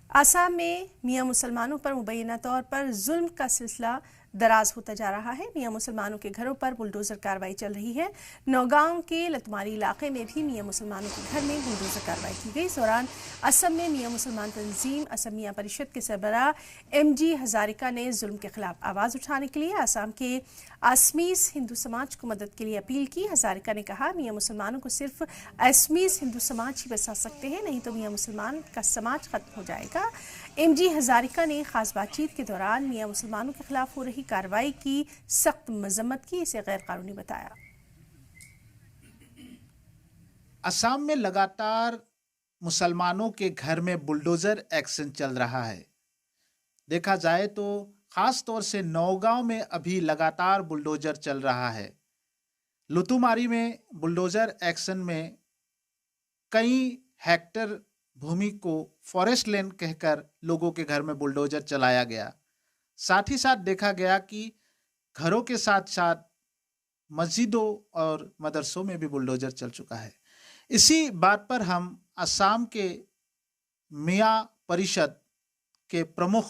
आसाम में मियां मुसलमानों पर मुबैना तौर पर जुल्म का सिलसिला दराज होता जा रहा है। मियां मुसलमानों के घरों पर बुलडोजर कार्रवाई चल रही है। नौगांव के लतमारी इलाके में भी मियां मुसलमानों के घर में बुलडोजर कार्रवाई की गई। इस दौरान असम में मियां मुसलमान तंजीम असम मियां परिषद के सरबराह MG हजारिका ने जुल्म के खिलाफ आवाज़ उठाने के लिए आसाम के असमीज हिंदू समाज को मदद के लिए अपील की। हजारिका ने कहा, मियां मुसलमानों को सिर्फ असमीज हिंदू समाज ही बचा सकते हैं, नहीं तो मियां मुसलमान का समाज खत्म हो जाएगा। MG हजारिका ने खास बातचीत के दौरान मियां मुसलमानों के खिलाफ हो रही कार्रवाई की सख्त मजम्मत की, इसे गैर कानूनी बताया। असम में लगातार मुसलमानों के घर में बुलडोजर एक्शन चल रहा है। देखा जाए तो खास तौर से नौगांव में अभी लगातार बुलडोजर चल रहा है। लुतुमारी में बुलडोजर एक्शन में कई हेक्टर भूमि को फॉरेस्ट लैंड कहकर लोगों के घर में बुलडोजर चलाया गया। साथ ही साथ देखा गया कि घरों के साथ साथ मस्जिदों और मदरसों में भी बुलडोजर चल चुका है। इसी बात पर हम असम के मियां परिषद के प्रमुख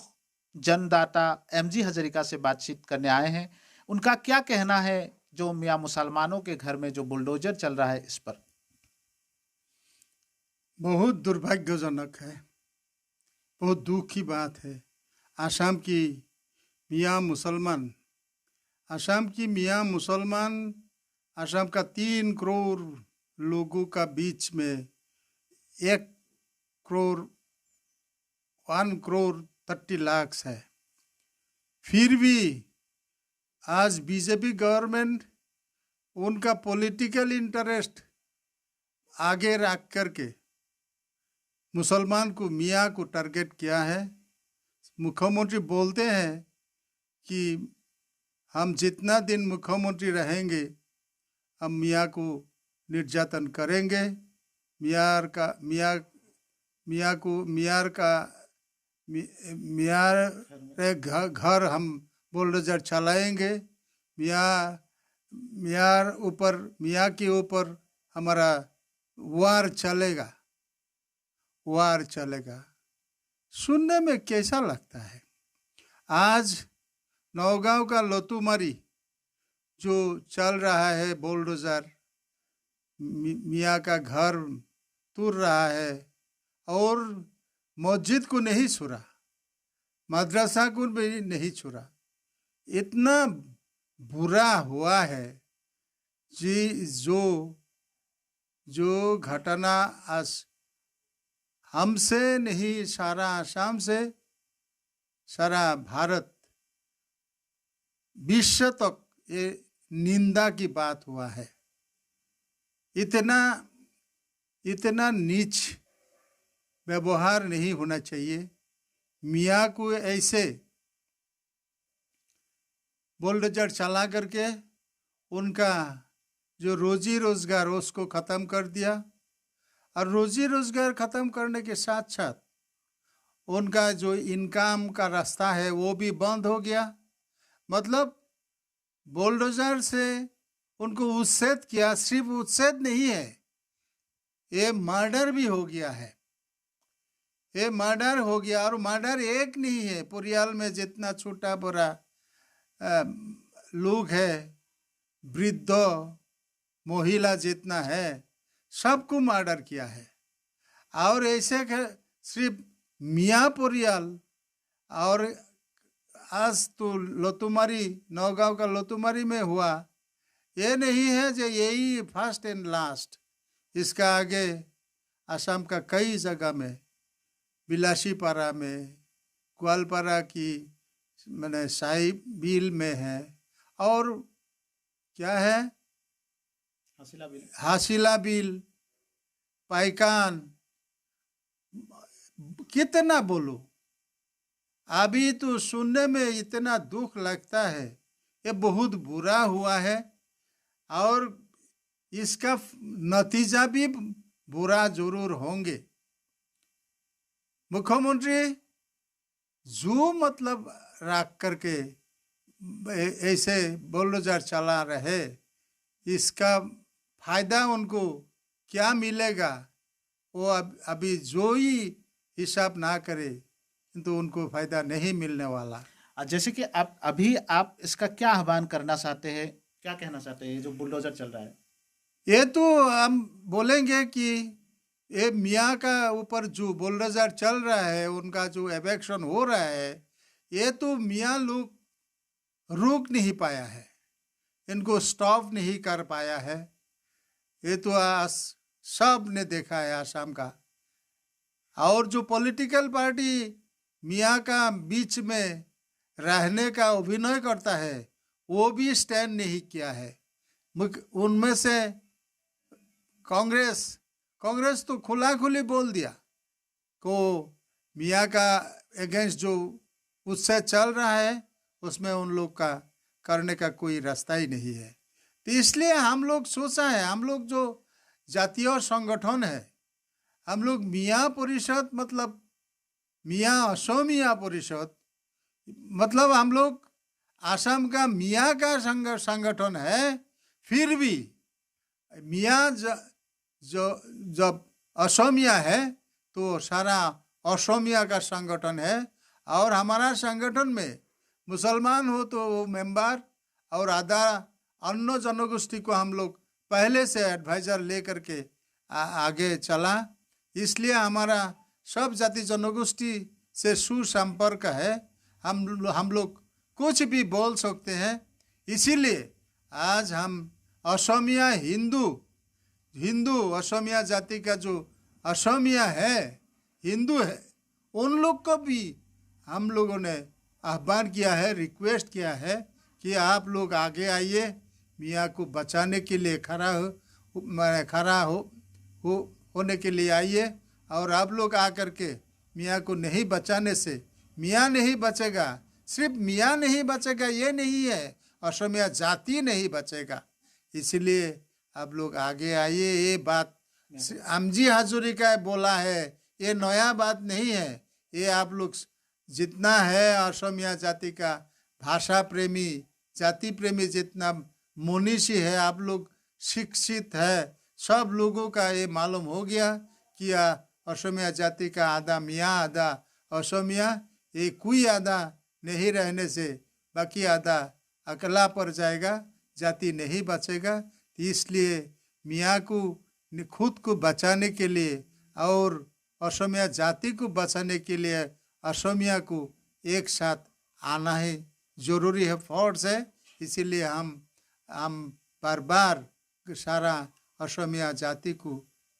जनदाता MG हजारिका से बातचीत करने आए हैं। उनका क्या कहना है जो मियां मुसलमानों के घर में जो बुलडोजर चल रहा है इस पर? बहुत दुर्भाग्यजनक है, बहुत दुख की बात है। आसाम की मियां मुसलमान आसाम का 3 करोड़ लोगों का बीच में 1 करोड़ 1 करोड़ 30 लाख है। फिर भी आज बीजेपी गवर्नमेंट उनका पॉलिटिकल इंटरेस्ट आगे रख करके मुसलमान को मियाँ को टारगेट किया है। मुख्यमंत्री बोलते हैं कि हम जितना दिन मुख्यमंत्री रहेंगे हम मियाँ को निर्यातन करेंगे, मियाँ घर हम बुलडोजर चलाएंगे, मियाँ के ऊपर हमारा वार चलेगा। सुनने में कैसा लगता है? आज नौगांव का लतुमारी जो चल रहा है, बुलडोजर मियाँ का घर तोड़ रहा है और मस्जिद को नहीं छोड़ा, मदरसा को भी नहीं छोड़ा। इतना बुरा हुआ है जी। जो घटना आज हमसे नहीं, सारा आसाम से सारा भारत विश्व तक ये निंदा की बात हुआ है। इतना नीच व्यवहार नहीं होना चाहिए। मियाँ को ऐसे बुलडोजर चला करके उनका जो रोजी रोजगार उसको ख़त्म कर दिया, और रोजी रोजगार ख़त्म करने के साथ साथ उनका जो इनकम का रास्ता है वो भी बंद हो गया। मतलब बुलडोजर से उनको उच्छेद किया। सिर्फ उच्छेद नहीं है, ये मर्डर भी हो गया है। ये मर्डर हो गया, और मर्डर एक नहीं है। पुरियाल में जितना छोटा बड़ा लोग है, वृद्ध महिला जितना है, सबको मर्डर किया है। और ऐसे सिर्फ मियाँ पुरियाल, और आज तो लतुमारी, नौगांव का लतुमारी में हुआ। ये नहीं है जो यही फर्स्ट एंड लास्ट। इसका आगे असम का कई जगह में, बिलासीपारा में, ग्वालपारा की मैंने साई बिल में है, और क्या है, हासिला बिल, पाइकान, कितना बोलो। अभी तो सुनने में इतना दुख लगता है। ये बहुत बुरा हुआ है, और इसका नतीजा भी बुरा जरूर होंगे। मुख्यमंत्री जो मतलब रख करके ऐसे बुलडोजर चला रहे, इसका फायदा उनको क्या मिलेगा वो अभी जो ही हिसाब ना करे किंतु उनको फायदा नहीं मिलने वाला। जैसे कि आप इसका क्या आह्वान करना चाहते हैं, क्या कहना चाहते हैं, ये जो बुलडोजर चल रहा है? ये तो हम बोलेंगे कि ये मियाँ का ऊपर जो बुलडोजर चल रहा है, उनका जो एवेक्शन हो रहा है, ये तो मियाँ लोग रोक नहीं पाया है, इनको स्टॉप नहीं कर पाया है। ये तो सब ने देखा है आसाम का। और जो पॉलिटिकल पार्टी मियाँ का बीच में रहने का अभिनय करता है, वो भी स्टैंड नहीं किया है। उनमें से कांग्रेस तो खुला खुली बोल दिया को मियाँ का अगेंस्ट जो उससे चल रहा है, उसमें उन लोग का करने का कोई रास्ता ही नहीं है। तो इसलिए हम लोग सोचा है, हम लोग जो जातीय संगठन है, हम लोग मियाँ परिषद मतलब मियाँ असमिया परिषद मतलब हम लोग आसाम का मियाँ का संगठन है। फिर भी मियाँ जो जब असमिया है तो सारा असमिया का संगठन है। और हमारा संगठन में मुसलमान हो तो वो मेंबर और आधा अन्य जनगोष्ठी को हम लोग पहले से एडवाइजर ले करके आगे चला। इसलिए हमारा सब जाति जनगोष्ठी से सुसंपर्क है। हम लोग कुछ भी बोल सकते हैं। इसीलिए आज हम असमिया हिंदू असमिया जाति का जो असमिया है, हिंदू है, उन लोग को भी हम लोगों ने आह्वान किया है, रिक्वेस्ट किया है कि आप लोग आगे आइए, मियाँ को बचाने के लिए खड़ा होने के लिए आइए। और आप लोग आकर के मियाँ को नहीं बचाने से मियाँ नहीं बचेगा, सिर्फ मियाँ नहीं बचेगा ये नहीं है, असमिया जाति नहीं बचेगा। इसलिए आप लोग आगे आइए। ये बात एमजी हाजोरिका बोला है, ये नया बात नहीं है। ये आप लोग जितना है असमिया जाति का भाषा प्रेमी, जाति प्रेमी जितना मनीषी है, आप लोग शिक्षित है, सब लोगों का ये मालूम हो गया कि असमिया जाति का आधा मियाँ आधा असमिया, ये कोई आधा नहीं रहने से बाकी आधा अकेला पड़ जाएगा, जाति नहीं बचेगा। इसलिए मियाँ को खुद को बचाने के लिए और असमिया जाति को बचाने के लिए असमिया को एक साथ आना है, जरूरी है, फोर्स है। इसीलिए हम बार बार सारा असमिया जाति को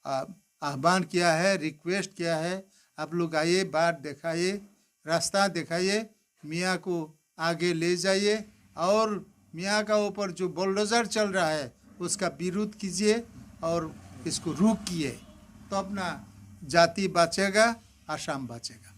आह्वान किया है, रिक्वेस्ट किया है, आप लोग आइए, बात दिखाइए, रास्ता दिखाइए, मियाँ को आगे ले जाइए और मियाँ का ऊपर जो बुलडोजर चल रहा है उसका विरोध कीजिए और इसको रोकिए, तो अपना जाति बचेगा, आसाम बचेगा।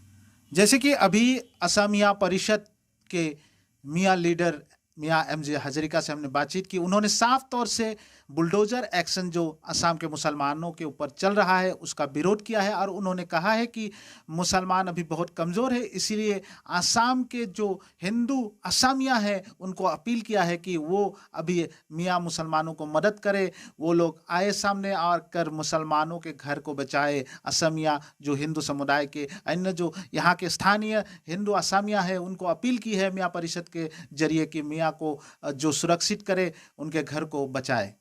जैसे कि अभी असमिया परिषद के मियाँ लीडर मियाँ एमजे हाजरिका से हमने बातचीत की, उन्होंने साफ तौर से बुलडोजर एक्शन जो असम के मुसलमानों के ऊपर चल रहा है उसका विरोध किया है और उन्होंने कहा है कि मुसलमान अभी बहुत कमज़ोर है, इसीलिए असम के जो हिंदू असमिया है उनको अपील किया है कि वो अभी मियाँ मुसलमानों को मदद करे, वो लोग आए सामने आकर मुसलमानों के घर को बचाए। असमिया जो हिंदू समुदाय के अन्य जो यहाँ के स्थानीय हिंदू असमिया है उनको अपील की है मियाँ परिषद के जरिए कि मियाँ को जो सुरक्षित करे, उनके घर को बचाए।